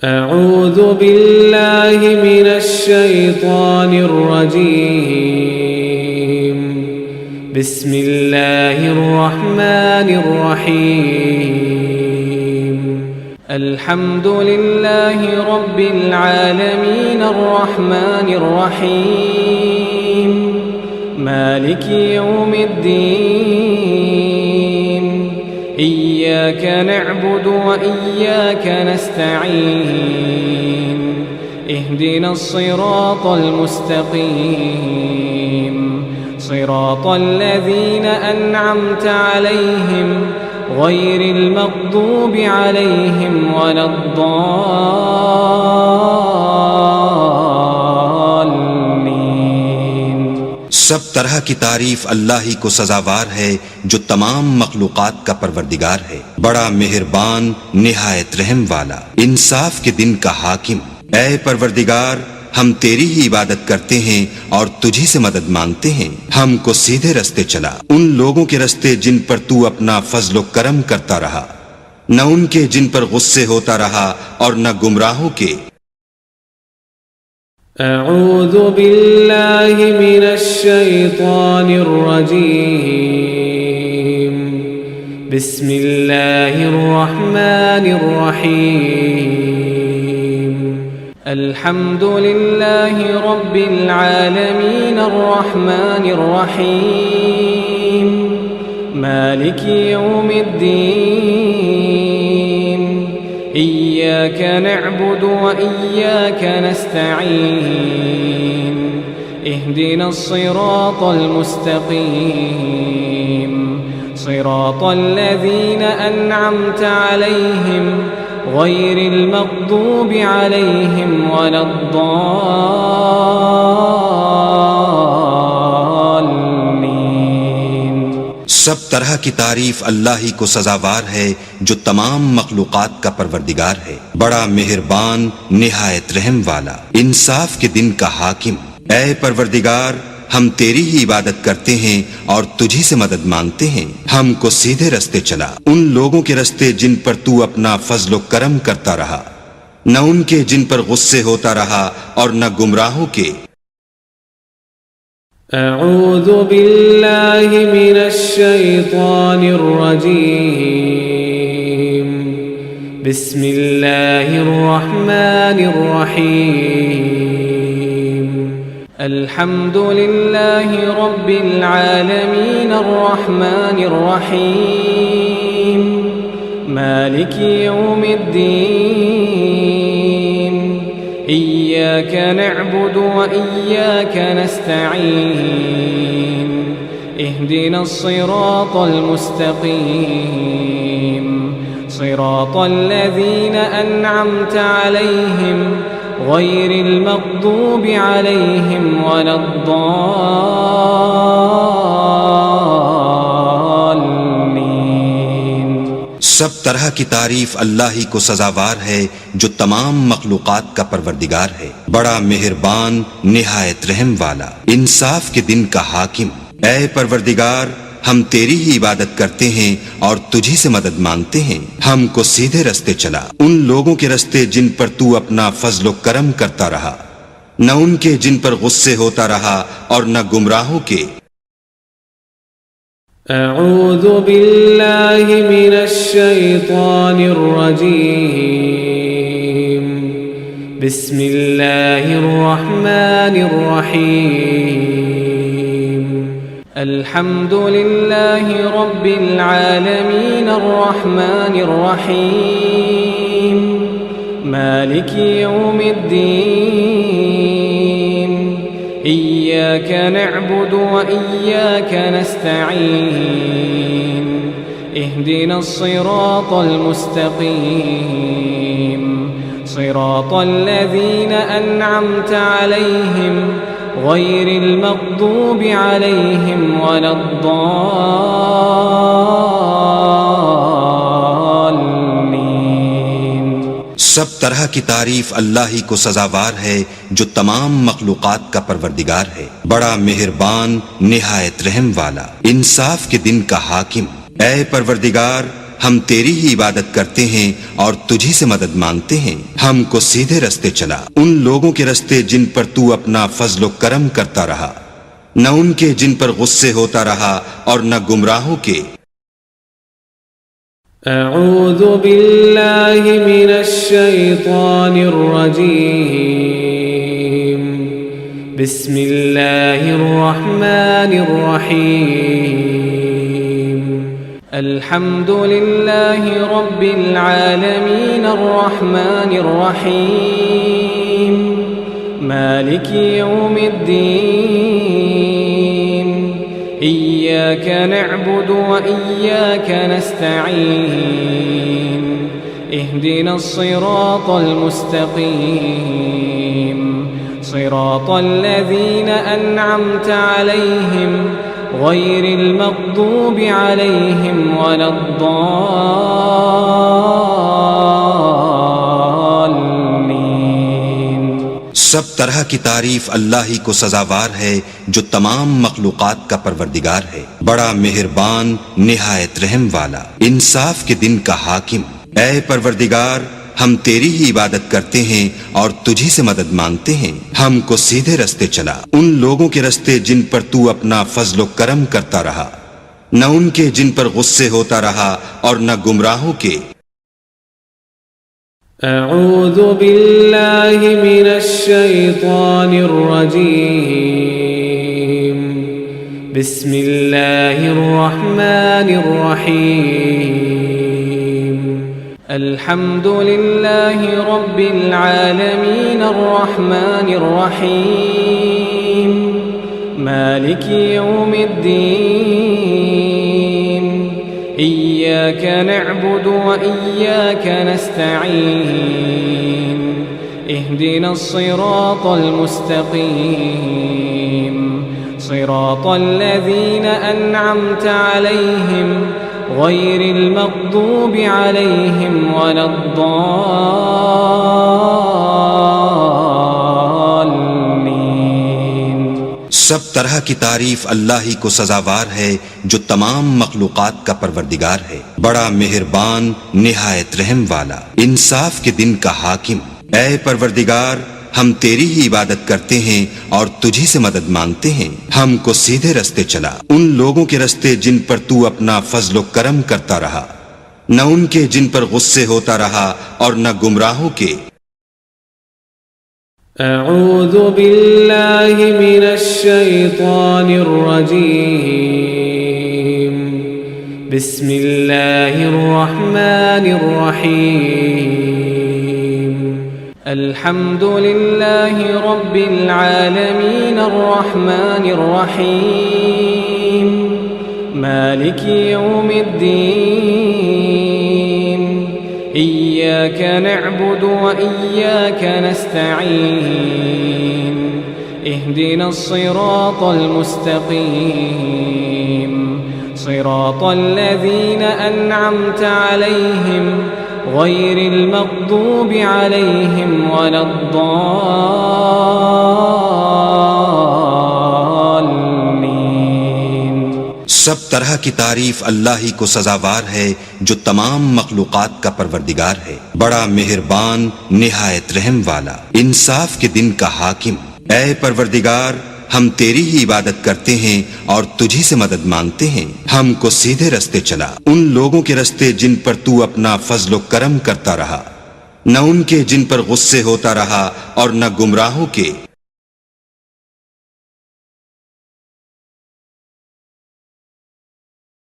أعوذ بالله من الشيطان الرجيم. بسم الله الرحمن الرحيم. الحمد لله رب العالمين الرحمن الرحيم مالك يوم الدين. إياك نعبد وإياك نستعين. اهدنا الصراط المستقيم صراط الذين أنعمت عليهم غير المغضوب عليهم ولا الضالين। सब तरह की तारीफ अल्लाह ही को सजावार है जो तमाम मखलूकात का परवरदिगार है, बड़ा मेहरबान निहायत रहम वाला, इंसाफ के दिन का हाकिम। ऐ परवरदिगार, हम तेरी ही इबादत करते हैं और तुझी से मदद मांगते हैं। हमको सीधे रास्ते चला, उन लोगों के रास्ते जिन पर तू अपना फजलो करम करता रहा, न उनके जिन पर गुस्से होता रहा और न गुमराहों के। أعوذ بالله من الشيطان الرجيم. بسم الله الرحمن الرحيم. الحمد لله رب العالمين الرحمن الرحيم مالك يوم الدين. إياك نعبد وإياك نستعين. اهدنا الصراط المستقيم صراط الذين أنعمت عليهم غير المغضوب عليهم ولا الضالين। सब तरह की तारीफ अल्लाह ही को सजावार है जो तमाम मखलूकात का परवरदिगार है, बड़ा मेहरबान निहायत रहम वाला, इंसाफ के दिन का हाकिम। ऐ परवरदिगार, हम तेरी ही इबादत करते हैं और तुझी से मदद मांगते हैं। हमको सीधे रास्ते चला, उन लोगों के रास्ते जिन पर तू अपना फजलो करम करता रहा, न उनके जिन पर गुस्से होता रहा और न गुमराहों के। أعوذ بالله من الشيطان الرجيم. بسم الله الرحمن الرحيم. الحمد لله رب العالمين الرحمن الرحيم مالك يوم الدين. إياك نعبد وإياك نستعين. اهدنا الصراط المستقيم صراط الذين أنعمت عليهم غير المغضوب عليهم ولا الضالين। सब तरह की तारीफ अल्लाह ही को सजावार है जो तमाम मखलूकात का परवरदिगार है, बड़ा मेहरबान निहायत रहम वाला, इंसाफ के दिन का हाकिम। ऐ परवरदिगार, हम तेरी ही इबादत करते हैं और तुझी से मदद मांगते हैं। हमको सीधे रास्ते चला, उन लोगों के रास्ते जिन पर तू अपना फजलो करम करता रहा, न उनके जिन पर गुस्से होता रहा और न गुमराहों के। أعوذ بالله من الشيطان الرجيم. بسم الله الرحمن الرحيم. الحمد لله رب العالمين الرحمن الرحيم مالك يوم الدين. إياك نعبد وإياك نستعين. اهدنا الصراط المستقيم صراط الذين أنعمت عليهم غير المغضوب عليهم ولا الضالين। सब तरह की तारीफ अल्लाह ही को सजावार है जो तमाम मखलूकात का परवरदिगार है, बड़ा मेहरबान निहायत रहम वाला, इंसाफ के दिन का हाकिम। ऐ परवरदिगार, हम तेरी ही इबादत करते हैं और तुझी से मदद मांगते हैं। हमको सीधे रास्ते चला, उन लोगों के रास्ते जिन पर तू अपना फजल करम करता रहा, न उनके जिन पर गुस्से होता रहा और न गुमराहों के। अऊज़ु बिल्लाहि मिनश शैतानिर रजीम। बिस्मिल्लाहिर रहमानिर रहीम। अल्हम्दुलिल्लाहि रब्बिल आलमीन अर्रहमानिर रहीम मालिकि यौमिद्दीन। इय्याक नअबुदु व इय्याक नस्तईन। इहदिनस सिरातल मुस्तकीम सिरातल लज़ीना अन्अमत अलैहिम गैरिल मग़दूबि अलैहिम वलद्दाल्लीन। सब तरह की तारीफ अल्लाह ही को सजावार है जो तमाम मखलूकात का परवरदिगार है, बड़ा मेहरबान निहायत रहम वाला, इंसाफ के दिन का हाकिम। ऐ परवरदिगार, हम तेरी ही इबादत करते हैं और तुझी से मदद मांगते हैं। हमको सीधे रास्ते चला, उन लोगों के रास्ते जिन पर तू अपना फजल करम करता रहा, न उनके जिन पर गुस्से होता रहा और न गुमराहों के। अऊज़ु बिल्लाहि मिनश शैतानिर रजीम। बिस्मिल्लाहिर रहमानिर रहीम। अल्हम्दुलिल्लाहि रब्बिल आलमीन अर्रहमानिर रहीम मालिकि यौमिद्दीन। इय्याक नअबुदु व इय्याक नस्तईन। इहदिनस सिरातल मुस्तकीम सिरातल लज़ीना अन्अमत अलैहिम गैरिल मग़दूबि अलैहिम वलद्दाल्लीन। सब तरह की तारीफ अल्लाह ही को सजावार है जो तमाम मखलूकात का परवरदिगार है, बड़ा मेहरबान निहायत रहम वाला, इंसाफ के दिन का हाकिम। ऐ परवरदिगार, हम तेरी ही इबादत करते हैं और तुझी से मदद मांगते हैं। हमको सीधे रास्ते चला, उन लोगों के रास्ते जिन पर तू अपना फजल करम करता रहा, न उनके जिन पर गुस्से होता रहा और न गुमराहों के। अऊज़ु बिल्लाहि मिनश शैतानिर रजीम। बिस्मिल्लाहिर रहमानिर रहीम। अल्हम्दुलिल्लाहि रब्बिल आलमीन अर्रहमानिर रहीम मालिकि यौमिद्दीन। इय्याक नअबुदु व इय्याक नस्तईन। इहदिनस सिरातल मुस्तकीम सिरातल लज़ीना अन्अमत अलैहिम गैरिल मग़दूबि अलैहिम वलद्दाल्लीन। सब तरह की तारीफ अल्लाह ही को सजावार है जो तमाम मखलूकात का परवरदिगार है, बड़ा मेहरबान निहायत रहम वाला, इंसाफ के दिन का हाकिम। ऐ परवरदिगार, हम तेरी ही इबादत करते हैं और तुझी से मदद मांगते हैं। हमको सीधे रास्ते चला, उन लोगों के रास्ते जिन पर तू अपना फजल करम करता रहा, न उनके जिन पर गुस्से होता रहा और न गुमराहों के।